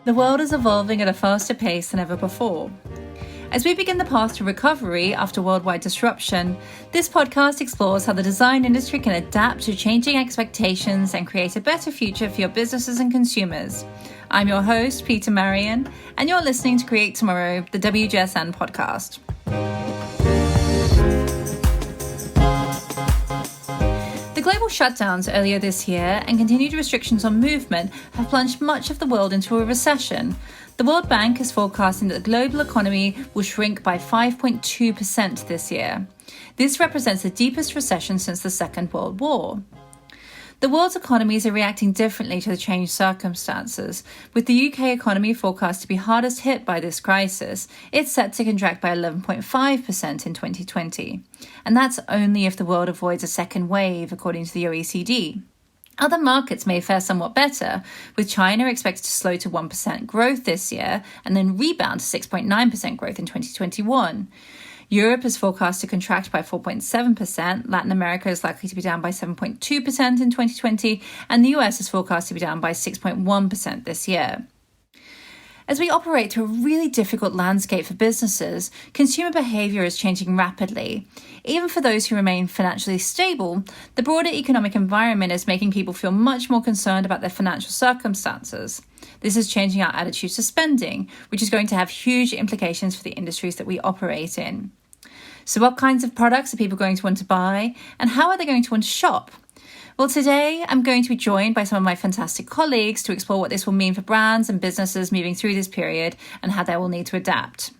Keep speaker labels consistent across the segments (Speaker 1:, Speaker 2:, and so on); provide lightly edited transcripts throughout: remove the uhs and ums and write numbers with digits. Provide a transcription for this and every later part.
Speaker 1: The world is evolving at a faster pace than ever before. As we begin the path to recovery after worldwide disruption, this podcast explores how the design industry can adapt to changing expectations and create a better future for your businesses and consumers. I'm your host, Peter Marion, and you're listening to Create Tomorrow, the WGSN podcast. The global shutdowns earlier this year and continued restrictions on movement have plunged much of the world into a recession. The World Bank is forecasting that the global economy will shrink by 5.2% this year. This represents the deepest recession since the Second World War. The world's economies are reacting differently to the changed circumstances. With the UK economy forecast to be hardest hit by this crisis, it's set to contract by 11.5% in 2020. And that's only if the world avoids a second wave, according to the OECD. Other markets may fare somewhat better, with China expected to slow to 1% growth this year and then rebound to 6.9% growth in 2021. Europe is forecast to contract by 4.7%, Latin America is likely to be down by 7.2% in 2020, and the US is forecast to be down by 6.1% this year. As we operate through a really difficult landscape for businesses, consumer behaviour is changing rapidly. Even for those who remain financially stable, the broader economic environment is making people feel much more concerned about their financial circumstances. This is changing our attitudes to spending, which is going to have huge implications for the industries that we operate in. So what kinds of products are people going to want to buy, and how are they going to want to shop? Well, today I'm going to be joined by some of my fantastic colleagues to explore what this will mean for brands and businesses moving through this period and how they will need to adapt.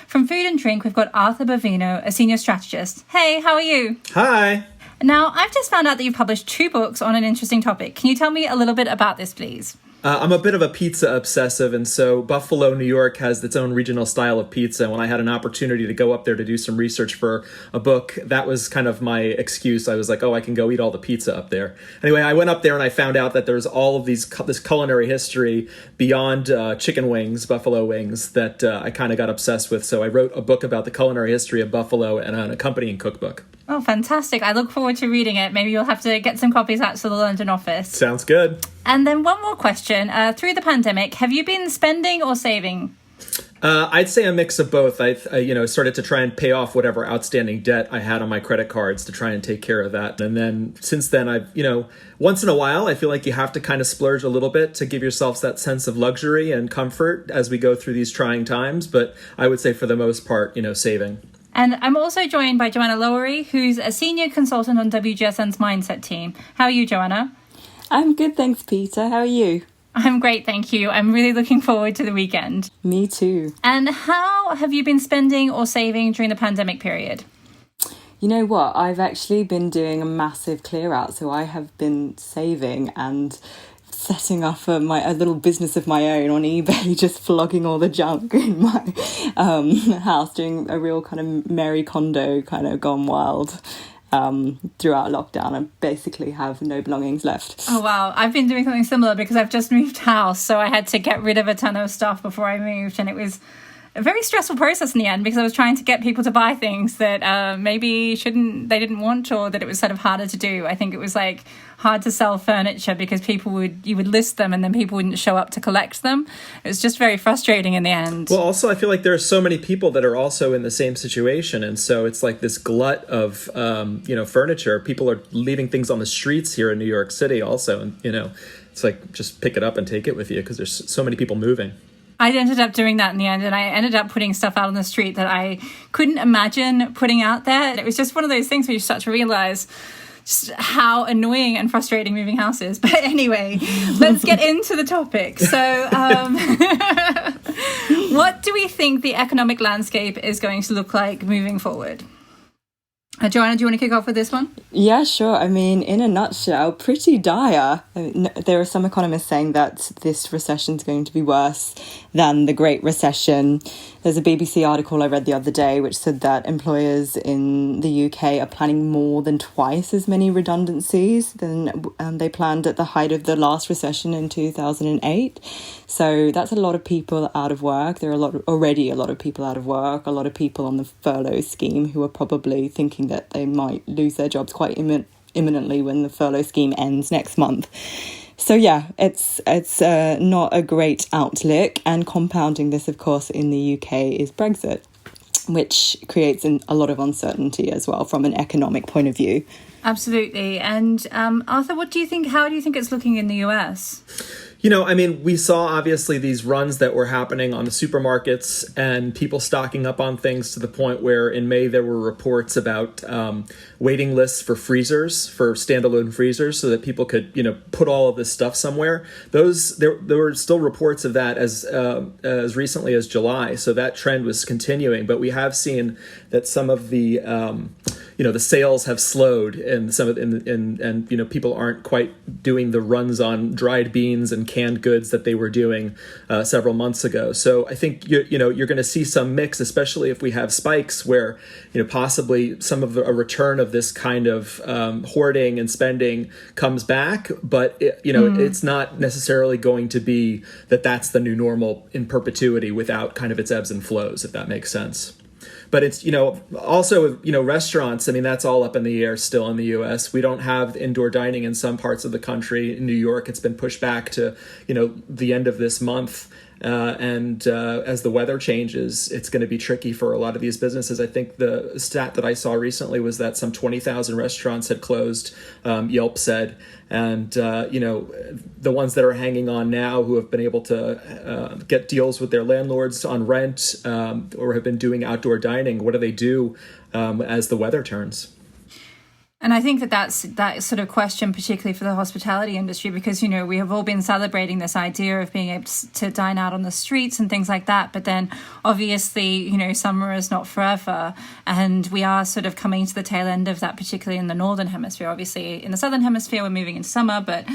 Speaker 1: From Food and Drink, we've got Arthur Bovino, a senior strategist. Hey, how are you?
Speaker 2: Hi.
Speaker 1: Now, I've just found out that you've published 2 books on an interesting topic. Can you tell me a little bit about this, please?
Speaker 2: I'm a bit of a pizza obsessive, and so Buffalo, New York has its own regional style of pizza. When I had an opportunity to go up there to do some research for a book, that was kind of my excuse. I was like, I can go eat all the pizza up there. Anyway, I went up there and I found out that there's all of this culinary history beyond chicken wings, buffalo wings, that I kind of got obsessed with. So I wrote a book about the culinary history of Buffalo and an accompanying cookbook.
Speaker 1: Oh, fantastic. I look forward to reading it. Maybe you'll have to get some copies out to the London office.
Speaker 2: Sounds good.
Speaker 1: And then one more question. Through the pandemic, have you been spending or saving?
Speaker 2: I'd say a mix of both. I started to try and pay off whatever outstanding debt I had on my credit cards to try and take care of that. And then since then, I've, once in a while, I feel like you have to kind of splurge a little bit to give yourself that sense of luxury and comfort as we go through these trying times. But I would say for the most part, saving.
Speaker 1: And I'm also joined by Joanna Lowery, who's a senior consultant on WGSN's Mindset team. How are you, Joanna?
Speaker 3: I'm good, thanks, Peter. How are you?
Speaker 1: I'm great, thank you. I'm really looking forward to the weekend.
Speaker 3: Me too.
Speaker 1: And how have you been spending or saving during the pandemic period?
Speaker 3: You know what? I've actually been doing a massive clear out. So I have been saving and setting up a little business of my own on eBay, just flogging all the junk in my house, doing a real kind of Mary Kondo kind of gone wild throughout lockdown. I basically have no belongings left.
Speaker 1: Oh, wow. I've been doing something similar because I've just moved house. So I had to get rid of a ton of stuff before I moved. And it was a very stressful process in the end because I was trying to get people to buy things that maybe they didn't want, or that it was sort of harder to do. I think it was like hard to sell furniture because you would list them and then people wouldn't show up to collect them. It was just very frustrating in the end.
Speaker 2: Well, also, I feel like there are so many people that are also in the same situation. And so it's like this glut of, furniture. People are leaving things on the streets here in New York City also. And, it's like, just pick it up and take it with you because there's so many people moving.
Speaker 1: I ended up doing that in the end, and I ended up putting stuff out on the street that I couldn't imagine putting out there. And it was just one of those things where you start to realize just how annoying and frustrating moving house is. But anyway, let's get into the topic. So what do we think the economic landscape is going to look like moving forward? Joanna, do you want to kick off with this one?
Speaker 3: Yeah, sure. I mean, in a nutshell, pretty dire. There are some economists saying that this recession is going to be worse than the Great Recession. There's a BBC article I read the other day which said that employers in the UK are planning more than twice as many redundancies than they planned at the height of the last recession in 2008. So that's a lot of people out of work. There are already a lot of people out of work, a lot of people on the furlough scheme who are probably thinking that they might lose their jobs quite imminently when the furlough scheme ends next month. So yeah, it's not a great outlook, and compounding this, of course, in the UK is Brexit, which creates a lot of uncertainty as well from an economic point of view.
Speaker 1: Absolutely. And Arthur, what do you think? How do you think it's looking in the US?
Speaker 2: We saw obviously these runs that were happening on the supermarkets and people stocking up on things to the point where in May there were reports about waiting lists for freezers, for standalone freezers, so that people could, put all of this stuff somewhere. There were still reports of that as recently as July, so that trend was continuing. But we have seen that some of the the sales have slowed, and people aren't quite doing the runs on dried beans and canned goods that they were doing several months ago. So I think you're going to see some mix, especially if we have spikes where possibly some of a return of this kind of hoarding and spending comes back, but it's not necessarily going to be that's the new normal in perpetuity without kind of its ebbs and flows, if that makes sense. But it's, also, restaurants, that's all up in the air still in the U.S. We don't have indoor dining in some parts of the country. In New York, it's been pushed back to, the end of this month. And as the weather changes, it's going to be tricky for a lot of these businesses. I think the stat that I saw recently was that some 20,000 restaurants had closed, Yelp said. And, the ones that are hanging on now who have been able to get deals with their landlords on rent or have been doing outdoor dining, what do they do as the weather turns?
Speaker 1: And I think that's that sort of question, particularly for the hospitality industry, because, we have all been celebrating this idea of being able to dine out on the streets and things like that. But then obviously, summer is not forever. And we are sort of coming to the tail end of that, particularly in the Northern Hemisphere. Obviously, in the Southern Hemisphere, we're moving into summer. But,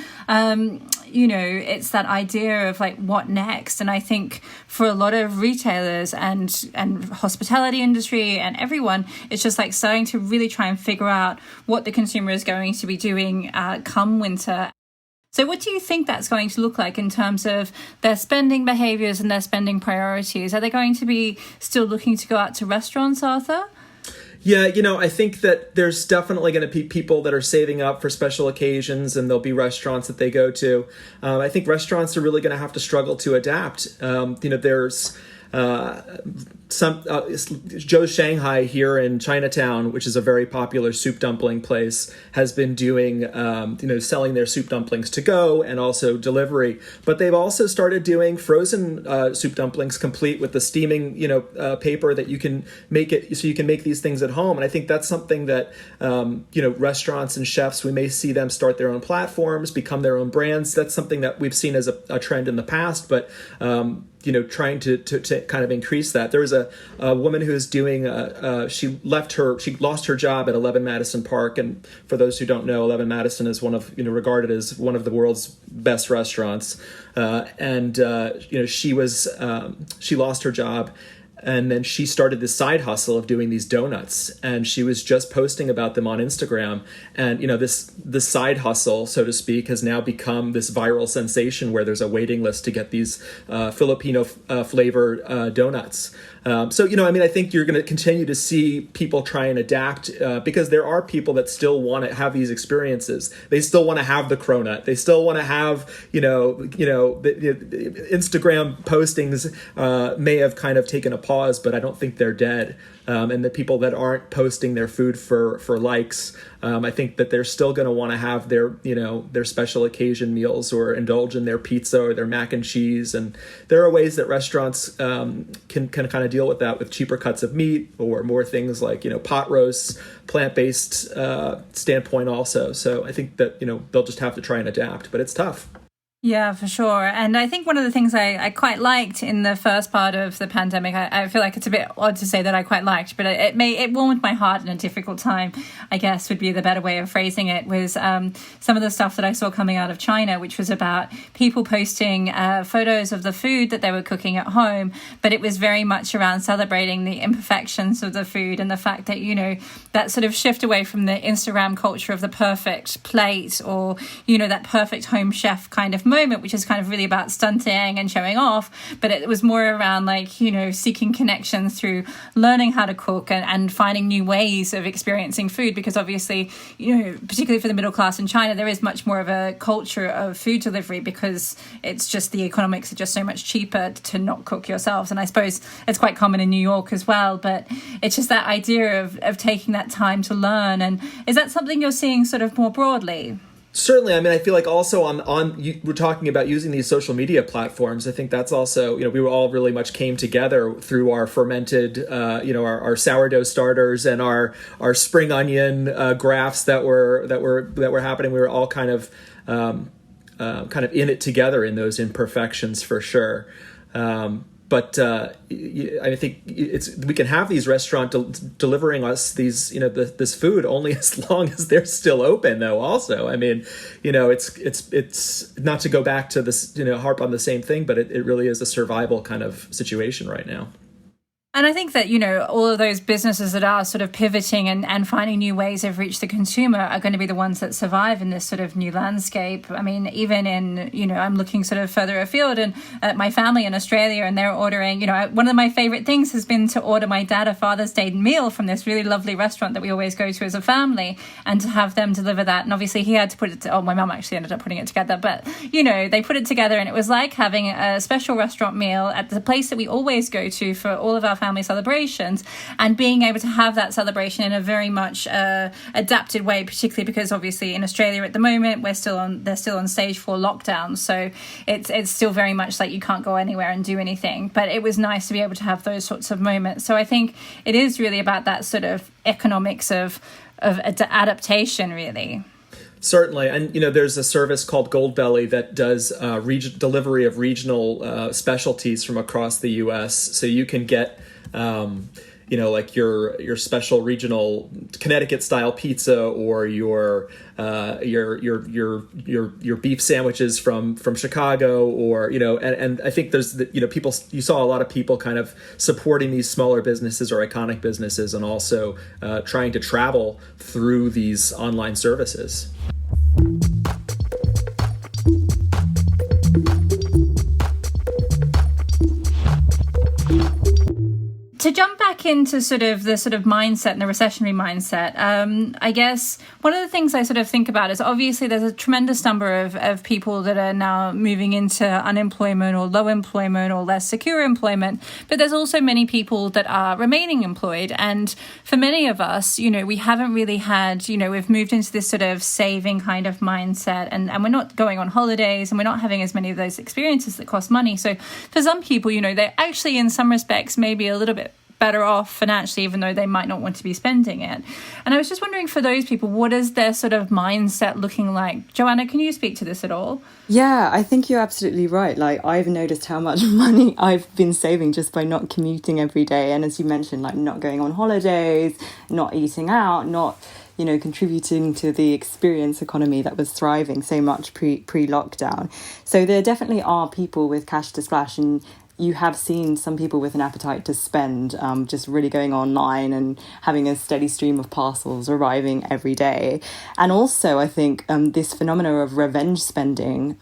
Speaker 1: it's that idea of like, what next? And I think for a lot of retailers and hospitality industry and everyone, it's just like starting to really try and figure out what the consumer is going to be doing come winter. So what do you think that's going to look like in terms of their spending behaviours and their spending priorities? Are they going to be still looking to go out to restaurants, Arthur?
Speaker 2: Yeah, I think that there's definitely going to be people that are saving up for special occasions, and there'll be restaurants that they go to. I think restaurants are really going to have to struggle to adapt. There's Joe's Shanghai here in Chinatown, which is a very popular soup dumpling place, has been doing, selling their soup dumplings to go and also delivery. But they've also started doing frozen soup dumplings, complete with the steaming, paper that you can make it so you can make these things at home. And I think that's something that, restaurants and chefs, we may see them start their own platforms, become their own brands. That's something that we've seen as a trend in the past, but trying to kind of increase that. There was a woman who is doing, she lost her job at 11 Madison Park. And for those who don't know, 11 Madison is regarded as one of the world's best restaurants. She lost her job. And then she started this side hustle of doing these donuts, and she was just posting about them on Instagram. And this side hustle, so to speak, has now become this viral sensation where there's a waiting list to get these Filipino flavored donuts. I think you're going to continue to see people try and adapt because there are people that still want to have these experiences. They still want to have the cronut. They still want to have, the Instagram postings may have kind of taken a pause, but I don't think they're dead. And the people that aren't posting their food for likes, I think that they're still going to want to have their special occasion meals or indulge in their pizza or their mac and cheese. And there are ways that restaurants can kind of deal with that with cheaper cuts of meat or more things like, pot roasts, plant-based standpoint also. So I think that, they'll just have to try and adapt, but it's tough.
Speaker 1: Yeah, for sure. And I think one of the things I quite liked in the first part of the pandemic, I feel like it's a bit odd to say that I quite liked, but it warmed my heart in a difficult time, I guess would be the better way of phrasing it, was some of the stuff that I saw coming out of China, which was about people posting photos of the food that they were cooking at home, but it was very much around celebrating the imperfections of the food and the fact that, that sort of shift away from the Instagram culture of the perfect plate or, that perfect home chef kind of moment, which is kind of really about stunting and showing off, but it was more around like, you know, seeking connections through learning how to cook and finding new ways of experiencing food, because obviously, you know, particularly for the middle class in China, there is much more of a culture of food delivery because it's just the economics are just so much cheaper to not cook yourselves. And I suppose it's quite common in New York as well, but it's just that idea of taking that time to learn. And is that something you're seeing sort of more broadly?
Speaker 2: Certainly. I mean, I feel like also we're talking about using these social media platforms. I think that's also, you know, we were all really much came together through our fermented, our sourdough starters and our spring onion graphs that were happening. We were all kind of in it together in those imperfections for sure. But I think we can have these restaurants delivering us these, you know, this food only as long as they're still open, though. Also, I mean, you know, it's not to go back to this, you know, harp on the same thing, but it really is a survival kind of situation right now.
Speaker 1: And I think that, you know, all of those businesses that are sort of pivoting and finding new ways of reach the consumer are going to be the ones that survive in this sort of new landscape. I mean, even in, you know, I'm looking sort of further afield and my family in Australia, and they're ordering, you know, one of my favorite things has been to order my dad a Father's Day meal from this really lovely restaurant that we always go to as a family, and to have them deliver that. And obviously he had to put it, my mum actually ended up putting it together, but, you know, they put it together, and it was like having a special restaurant meal at the place that we always go to for all of our family celebrations, and being able to have that celebration in a very much adapted way, particularly because obviously in Australia at the moment they're still on stage 4 lockdown, so it's still very much like you can't go anywhere and do anything. But it was nice to be able to have those sorts of moments. So I think it is really about that sort of economics of adaptation, really.
Speaker 2: Certainly. And, you know, there's a service called Goldbelly that does delivery of regional specialties from across the U.S. So you can get, you know, like your special regional Connecticut style pizza, or your beef sandwiches from Chicago, or, you know, and I think there's, you know, you saw a lot of people kind of supporting these smaller businesses or iconic businesses, and also trying to travel through these online services.
Speaker 1: To jump back into sort of the mindset and the recessionary mindset, I guess one of the things I sort of think about is obviously there's a tremendous number of people that are now moving into unemployment or low employment or less secure employment, but there's also many people that are remaining employed. And for many of us, you know, we haven't really had, you know, we've moved into this sort of saving kind of mindset, and we're not going on holidays, and we're not having as many of those experiences that cost money. So for some people, you know, they're actually in some respects maybe a little bit better off financially, even though they might not want to be spending it. And I was just wondering, for those people, what is their sort of mindset looking like? Joanna, can you speak to this at all?
Speaker 3: Yeah, I think you're absolutely right. Like, I've noticed how much money I've been saving just by not commuting every day. And as you mentioned, like not going on holidays, not eating out, not, you know, contributing to the experience economy that was thriving so much pre-lockdown. So there definitely are people with cash to splash, and you have seen some people with an appetite to spend, just really going online and having a steady stream of parcels arriving every day. And also, I think this phenomena of revenge spending,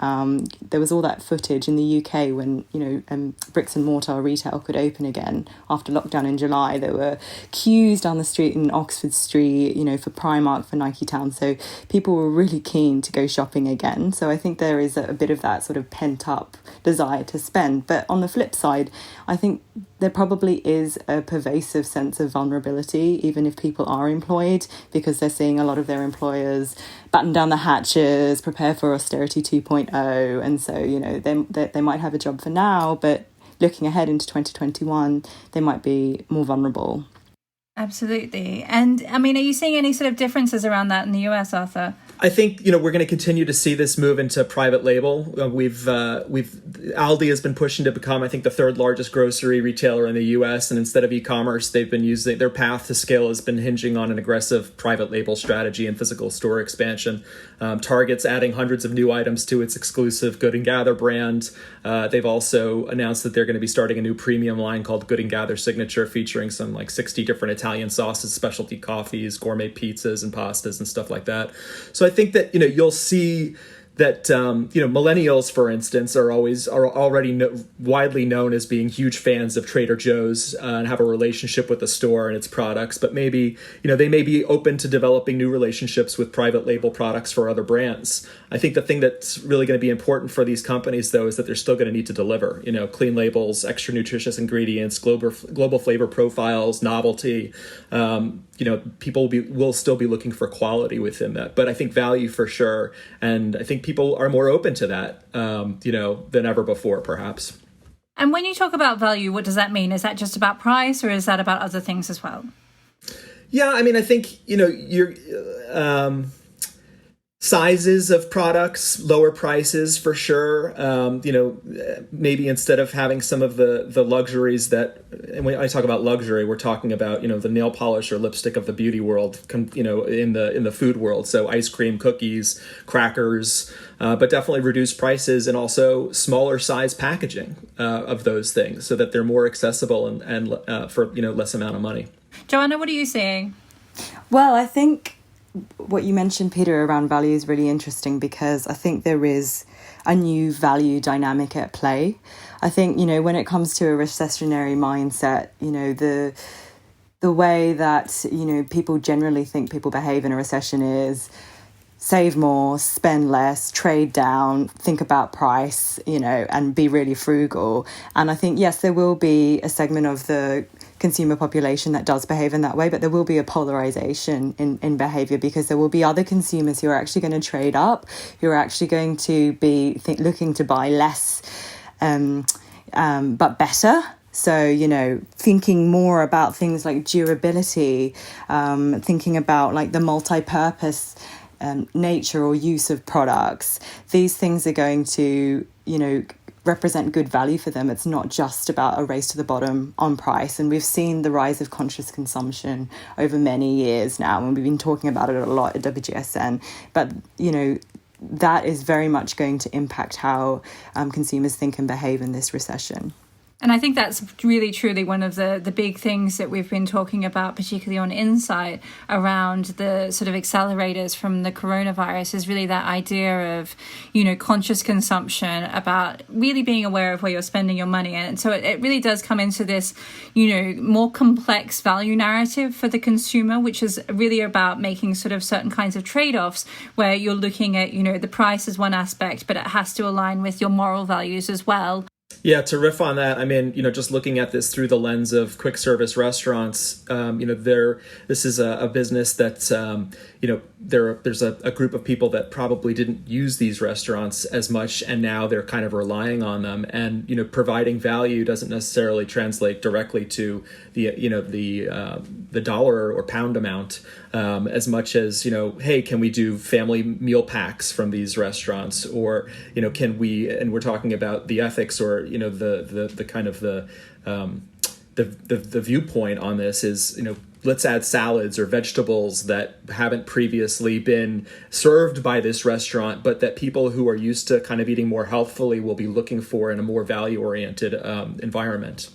Speaker 3: there was all that footage in the UK when, you know, bricks and mortar retail could open again after lockdown in July. There were queues down the street in Oxford Street, you know, for Primark, for Nike Town. So people were really keen to go shopping again. So I think there is a bit of that sort of pent up desire to spend. But on the flip side, I think there probably is a pervasive sense of vulnerability, even if people are employed, because they're seeing a lot of their employers batten down the hatches, prepare for austerity 2.0. And so, you know, they might have a job for now, but looking ahead into 2021, they might be more vulnerable.
Speaker 1: Absolutely. And I mean, are you seeing any sort of differences around that in the US, Arthur?
Speaker 2: I think, you know, we're going to continue to see this move into private label. Aldi has been pushing to become, I think, the third largest grocery retailer in the U.S. And instead of e-commerce, they've been using their path to scale has been hinging on an aggressive private label strategy and physical store expansion. Target's adding hundreds of new items to its exclusive Good and Gather brand. They've also announced that they're going to be starting a new premium line called Good and Gather Signature, featuring some like 60 different Italian sauces, specialty coffees, gourmet pizzas and pastas and stuff like that. So I think that, you know, you'll see that millennials, for instance, are already widely known as being huge fans of Trader Joe's and have a relationship with the store and its products. But maybe they may be open to developing new relationships with private label products for other brands. I think the thing that's really going to be important for these companies, though, is that they're still going to need to deliver. Clean labels, extra nutritious ingredients, global flavor profiles, novelty. People will still be looking for quality within that, but I think value for sure, and I think people are more open to that, than ever before, perhaps.
Speaker 1: And when you talk about value, what does that mean? Is that just about price, or is that about other things as well?
Speaker 2: Yeah, I mean, I think your sizes of products, lower prices for sure. Maybe instead of having some of the luxuries that, and when I talk about luxury, we're talking about the nail polish or lipstick of the beauty world, in the food world. So ice cream, cookies, crackers, but definitely reduced prices and also smaller size packaging of those things, so that they're more accessible and for less amount of money.
Speaker 1: Joanna, what are you seeing?
Speaker 3: Well, I think what you mentioned, Peter, around value is really interesting, because I think there is a new value dynamic at play. I think, when it comes to a recessionary mindset, the way that, people generally think people behave in a recession is save more, spend less, trade down, think about price, and be really frugal. And I think, yes, there will be a segment of the consumer population that does behave in that way, but there will be a polarization in behavior, because there will be other consumers who are actually going to trade up, who are actually going to be looking to buy less, but better. So, thinking more about things like durability, thinking about like the multi-purpose nature or use of products. These things are going to, represent good value for them. It's not just about a race to the bottom on price. And we've seen the rise of conscious consumption over many years now, and we've been talking about it a lot at WGSN. But, that is very much going to impact how consumers think and behave in this recession.
Speaker 1: And I think that's really, truly one of the big things that we've been talking about, particularly on Insight, around the sort of accelerators from the coronavirus, is really that idea of, conscious consumption, about really being aware of where you're spending your money. And so it really does come into this, more complex value narrative for the consumer, which is really about making sort of certain kinds of trade-offs where you're looking at, the price is one aspect, but it has to align with your moral values as well.
Speaker 2: Yeah, to riff on that, I mean, just looking at this through the lens of quick service restaurants, this is a business that's, there's a group of people that probably didn't use these restaurants as much, and now they're kind of relying on them. And, providing value doesn't necessarily translate directly to the dollar or pound amount, as much as, hey, can we do family meal packs from these restaurants? Or, can we, and we're talking about the ethics or, the kind of the viewpoint on this is, let's add salads or vegetables that haven't previously been served by this restaurant, but that people who are used to kind of eating more healthfully will be looking for in a more value-oriented environment.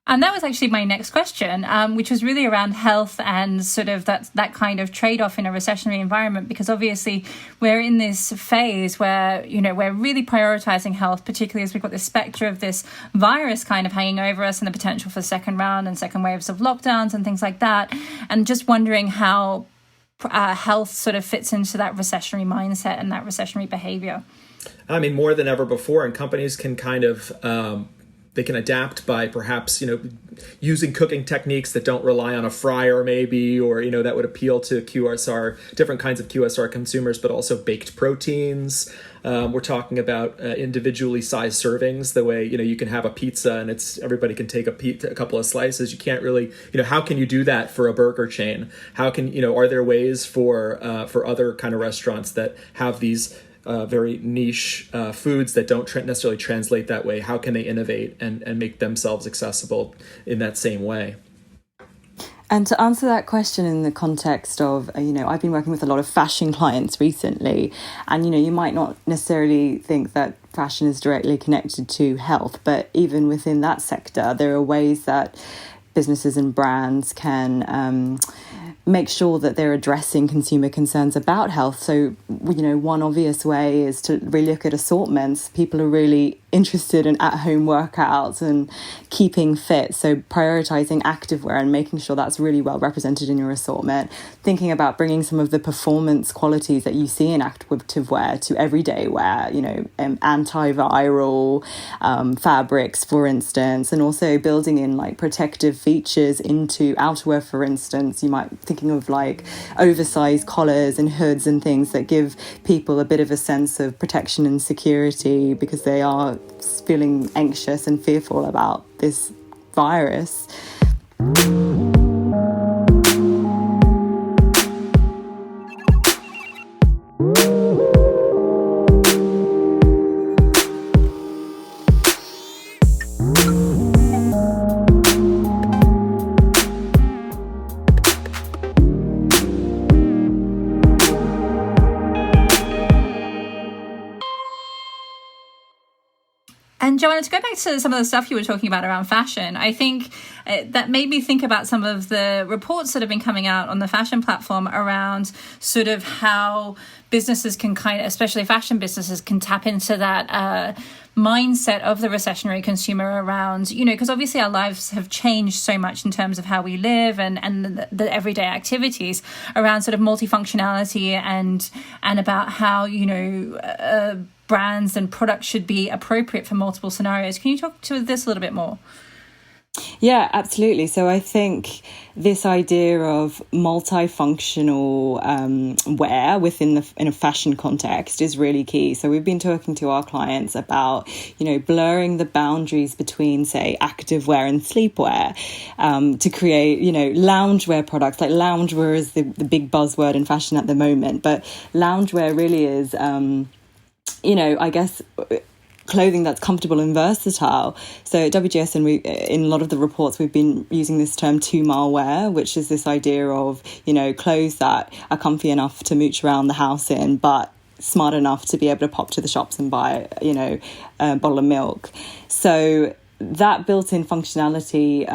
Speaker 1: And that was actually my next question, which was really around health and sort of that kind of trade-off in a recessionary environment, because obviously we're in this phase where, we're really prioritizing health, particularly as we've got this spectre of this virus kind of hanging over us and the potential for second round and second waves of lockdowns and things like that. And just wondering how health sort of fits into that recessionary mindset and that recessionary behavior.
Speaker 2: I mean, more than ever before, and companies can kind of... they can adapt by perhaps, using cooking techniques that don't rely on a fryer maybe, or, that would appeal to QSR, different kinds of QSR consumers, but also baked proteins. We're talking about individually sized servings, the way, you can have a pizza and everybody can take a couple of slices. You can't really, how can you do that for a burger chain? How can, are there ways for other kind of restaurants that have these very niche foods that don't necessarily translate that way? How can they innovate and make themselves accessible in that same way?
Speaker 3: And to answer that question in the context of, I've been working with a lot of fashion clients recently, and, you might not necessarily think that fashion is directly connected to health, but even within that sector, there are ways that businesses and brands can make sure that they're addressing consumer concerns about health. So, one obvious way is to really look at assortments. People are really interested in at-home workouts and keeping fit. So prioritizing activewear and making sure that's really well represented in your assortment. Thinking about bringing some of the performance qualities that you see in activewear to everyday wear, antiviral fabrics, for instance, and also building in like protective features into outerwear, for instance. You might thinking of like oversized collars and hoods and things that give people a bit of a sense of protection and security because they are feeling anxious and fearful about this virus.
Speaker 1: And Joanna, to go back to some of the stuff you were talking about around fashion, I think that made me think about some of the reports that have been coming out on the fashion platform around sort of how businesses can especially fashion businesses, can tap into that mindset of the recessionary consumer around, because obviously our lives have changed so much in terms of how we live and the everyday activities around sort of multifunctionality and about how, brands and products should be appropriate for multiple scenarios. Can you talk to this a little bit more?
Speaker 3: Yeah, absolutely. So I think this idea of multifunctional wear in a fashion context is really key. So we've been talking to our clients about, blurring the boundaries between, say, activewear and sleepwear to create, loungewear products. Like loungewear is the big buzzword in fashion at the moment, but loungewear really is I guess clothing that's comfortable and versatile. So at WGS and in a lot of the reports, we've been using this term 2-mile wear, which is this idea of, clothes that are comfy enough to mooch around the house in, but smart enough to be able to pop to the shops and buy, a bottle of milk. So that built-in functionality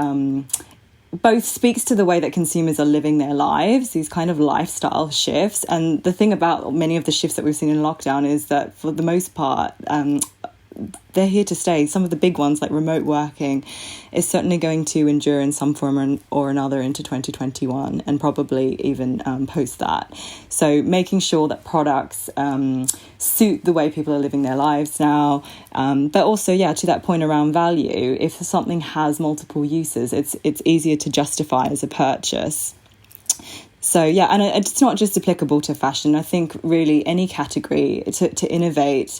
Speaker 3: both speaks to the way that consumers are living their lives, these kind of lifestyle shifts. And the thing about many of the shifts that we've seen in lockdown is that for the most part, they're here to stay. Some of the big ones like remote working is certainly going to endure in some form or another into 2021 and probably even post that. So making sure that products suit the way people are living their lives now. But also, to that point around value, if something has multiple uses, it's easier to justify as a purchase. So, and it's not just applicable to fashion. I think really any category to innovate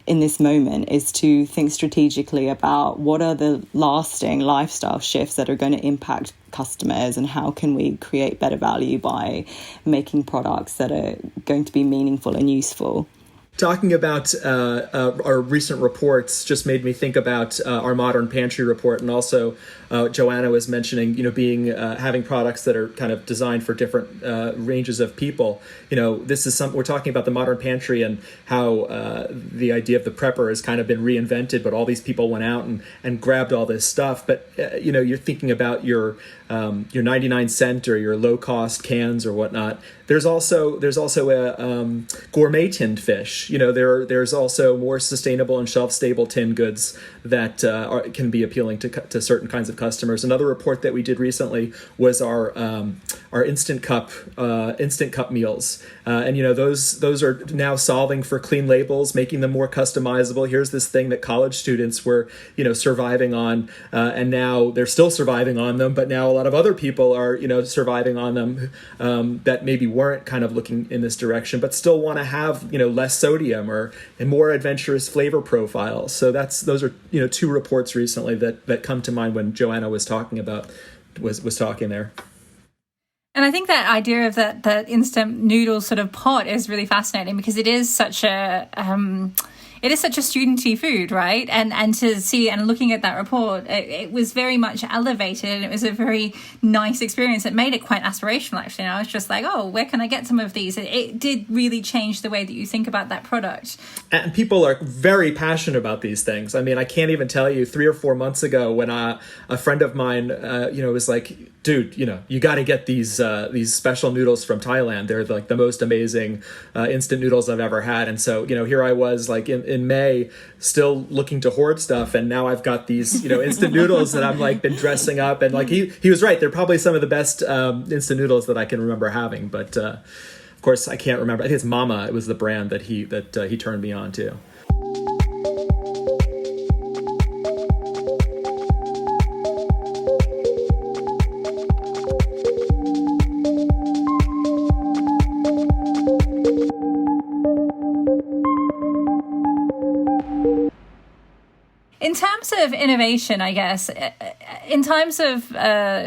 Speaker 3: in this moment is to think strategically about what are the lasting lifestyle shifts that are going to impact customers and how can we create better value by making products that are going to be meaningful and useful.
Speaker 2: Talking about our recent reports just made me think about our modern pantry report, and also Joanna was mentioning, being having products that are kind of designed for different ranges of people. This is we're talking about the modern pantry and how the idea of the prepper has kind of been reinvented, but all these people went out and grabbed all this stuff. But you're thinking about your 99-cent or your low-cost cans or whatnot. There's also a gourmet tinned fish. There's also more sustainable and shelf-stable tinned goods that can be appealing to certain kinds of customers. Another report that we did recently was our instant cup meals, and those are now solving for clean labels, making them more customizable. Here's this thing that college students were surviving on, and now they're still surviving on them, but now a lot of other people are surviving on them that maybe weren't kind of looking in this direction, but still want to have less sodium or more adventurous flavor profiles. So those are two reports recently that come to mind when Joanna was talking there.
Speaker 1: And I think that idea of that instant noodle sort of pot is really fascinating because it is such a it is such a studenty food, right? And to see and looking at that report, it was very much elevated, and it was a very nice experience. It made it quite aspirational, actually. And I was just like, oh, where can I get some of these? It did really change the way that you think about that product.
Speaker 2: And people are very passionate about these things. I mean, I can't even tell you 3 or 4 months ago when a friend of mine, was like, dude, you got to get these special noodles from Thailand. They're like the most amazing instant noodles I've ever had. And so, here I was like in May still looking to hoard stuff. And now I've got these, instant noodles that I'm like been dressing up. And like he was right. They're probably some of the best instant noodles that I can remember having. But of course, I can't remember. I think it's Mama. It was the brand that he turned me on to.
Speaker 1: In terms of innovation, I guess, in times of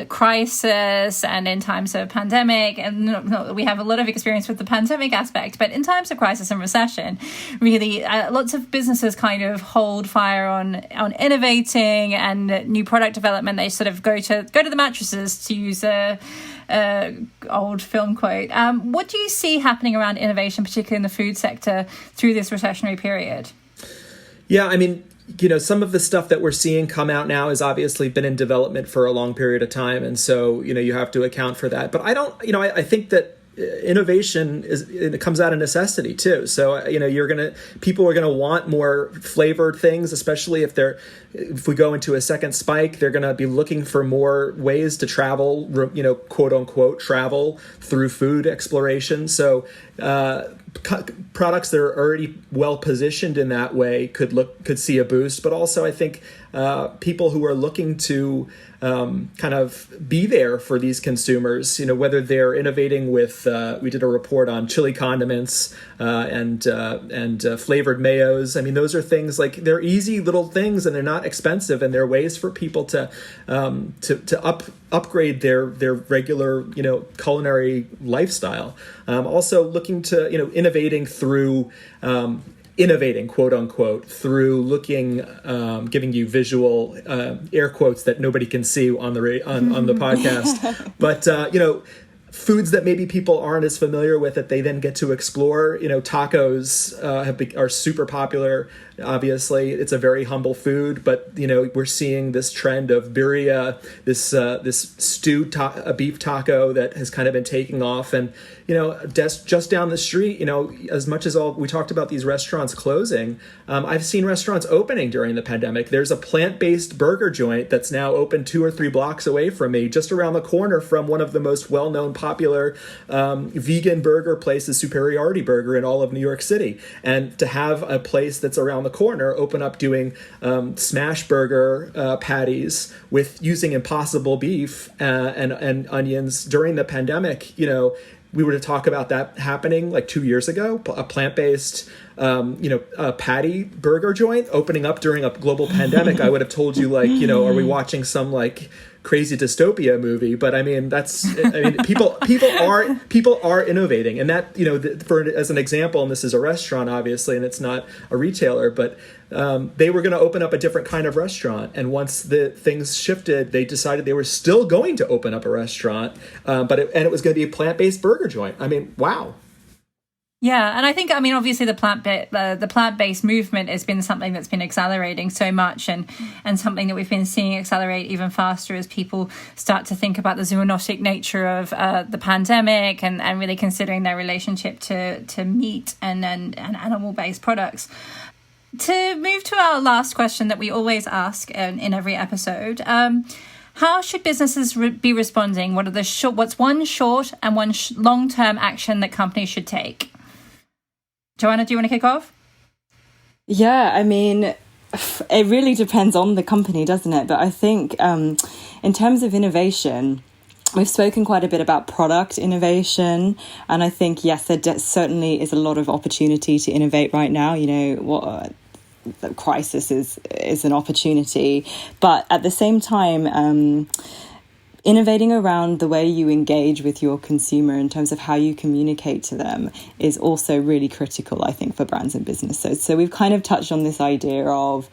Speaker 1: crisis and in times of pandemic, and we have a lot of experience with the pandemic aspect, but in times of crisis and recession, really, lots of businesses kind of hold fire on innovating and new product development. They sort of go to the mattresses, to use a old film quote. What do you see happening around innovation, particularly in the food sector, through this recessionary period?
Speaker 2: Yeah, I mean, some of the stuff that we're seeing come out now has obviously been in development for a long period of time. And so, you have to account for that. But I think that innovation it comes out of necessity too. So, people are going to want more flavored things, especially if we go into a second spike, they're going to be looking for more ways to travel, quote unquote, travel through food exploration. So, products that are already well positioned in that way could see a boost, but also I think people who are looking to kind of be there for these consumers, whether they're innovating with, we did a report on chili condiments and flavored mayos. I mean, those are things like they're easy little things and they're not expensive, and they're ways for people to upgrade their regular culinary lifestyle. Also looking to innovating through innovating, quote unquote, through looking, giving you visual air quotes that nobody can see on the podcast, but foods that maybe people aren't as familiar with that they then get to explore. Tacos are super popular. Obviously, it's a very humble food, but we're seeing this trend of birria, this stewed beef taco that has kind of been taking off. And just down the street, as much as we talked about these restaurants closing, I've seen restaurants opening during the pandemic. There's a plant-based burger joint that's now open 2 or 3 blocks away from me, just around the corner from one of the most well-known, popular vegan burger places, Superiority Burger, in all of New York City. And to have a place that's around the corner open up doing smash burger patties with using Impossible beef and onions during the pandemic, we were to talk about that happening like 2 years ago, a plant-based, a patty burger joint opening up during a global pandemic, I would have told you are we watching some like crazy dystopia movie? But I mean, people are innovating, and that as an example, and this is a restaurant obviously, and it's not a retailer, but they were going to open up a different kind of restaurant, and once the things shifted, they decided they were still going to open up a restaurant, but it was going to be a plant-based burger joint. I mean, wow.
Speaker 1: Yeah, and I think, obviously the plant-based movement has been something that's been accelerating so much, and something that we've been seeing accelerate even faster as people start to think about the zoonotic nature of the pandemic and really considering their relationship to meat and animal-based products. To move to our last question that we always ask in every episode, how should businesses be responding? What's one short and one long-term action that companies should take? Joanna, do you want to kick off?
Speaker 3: Yeah, I mean, it really depends on the company, doesn't it? But I think in terms of innovation, we've spoken quite a bit about product innovation. And I think, yes, there certainly is a lot of opportunity to innovate right now. The crisis is an opportunity. But at the same time, innovating around the way you engage with your consumer in terms of how you communicate to them is also really critical, I think, for brands and businesses. So we've kind of touched on this idea of,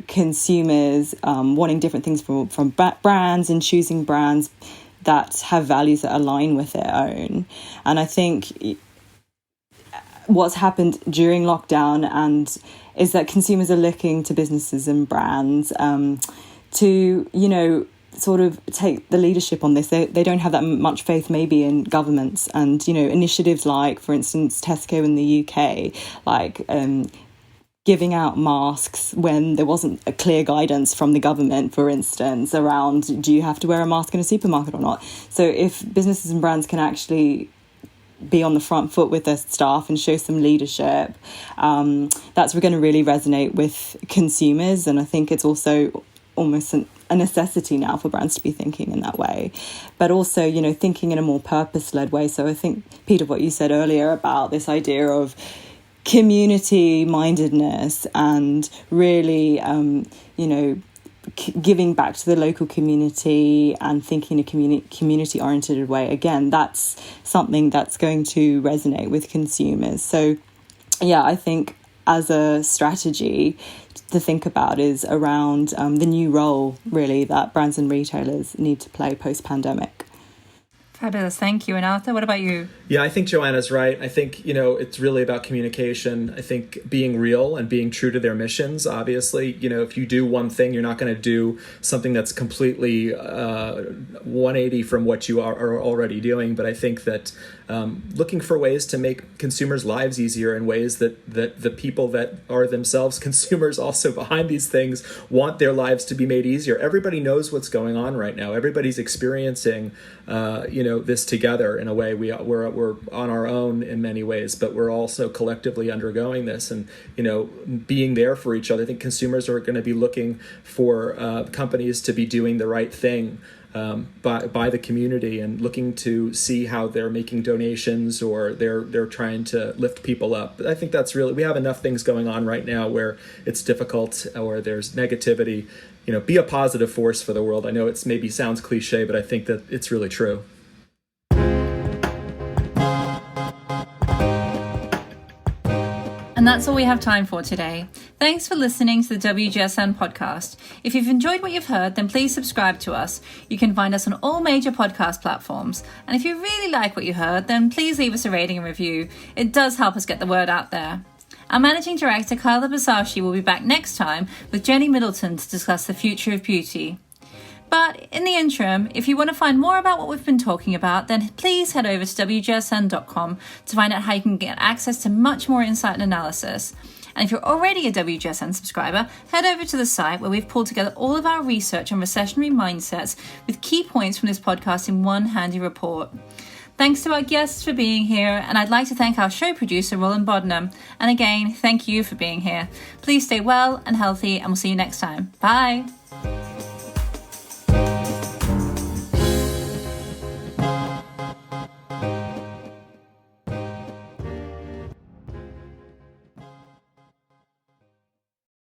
Speaker 3: consumers wanting different things from brands and choosing brands that have values that align with their own. And I think what's happened during lockdown is that consumers are looking to businesses and brands to, sort of take the leadership on this. They don't have that much faith maybe in governments and, initiatives like, for instance, Tesco in the UK, like giving out masks when there wasn't a clear guidance from the government, for instance, around do you have to wear a mask in a supermarket or not. So if businesses and brands can actually be on the front foot with their staff and show some leadership, that's going to really resonate with consumers. And I think it's also almost a necessity now for brands to be thinking in that way, but also, thinking in a more purpose-led way. So I think, Peter, what you said earlier about this idea of community mindedness and really, giving back to the local community and thinking in a community oriented way, again, that's something that's going to resonate with consumers. So yeah, I think as a strategy to think about is around the new role, really, that brands and retailers need to play post-pandemic.
Speaker 1: Fabulous. Thank you. And Arthur, what about you?
Speaker 2: Yeah, I think Joanna's right. I think, it's really about communication. I think being real and being true to their missions. Obviously, if you do one thing, you're not going to do something that's completely 180 from what you are already doing. But I think that looking for ways to make consumers' lives easier in ways that the people that are themselves consumers also behind these things want their lives to be made easier. Everybody knows what's going on right now. Everybody's experiencing, this together in a way. We're on our own in many ways, but we're also collectively undergoing this and, being there for each other. I think consumers are going to be looking for companies to be doing the right thing by the community and looking to see how they're making donations or they're trying to lift people up. But I think that's really, we have enough things going on right now where it's difficult or there's negativity. Be a positive force for the world. I know it's maybe sounds cliche, but I think that it's really true.
Speaker 1: And that's all we have time for today. Thanks for listening to the WGSN podcast. If you've enjoyed what you've heard, then please subscribe to us. You can find us on all major podcast platforms. And if you really like what you heard, then please leave us a rating and review. It does help us get the word out there. Our managing director, Carla Basashi, will be back next time with Jenny Middleton to discuss the future of beauty. But in the interim, if you want to find more about what we've been talking about, then please head over to wgsn.com to find out how you can get access to much more insight and analysis. And if you're already a WGSN subscriber, head over to the site where we've pulled together all of our research on recessionary mindsets with key points from this podcast in one handy report. Thanks to our guests for being here, and I'd like to thank our show producer, Roland Bodnam. And again, thank you for being here. Please stay well and healthy, and we'll see you next time. Bye!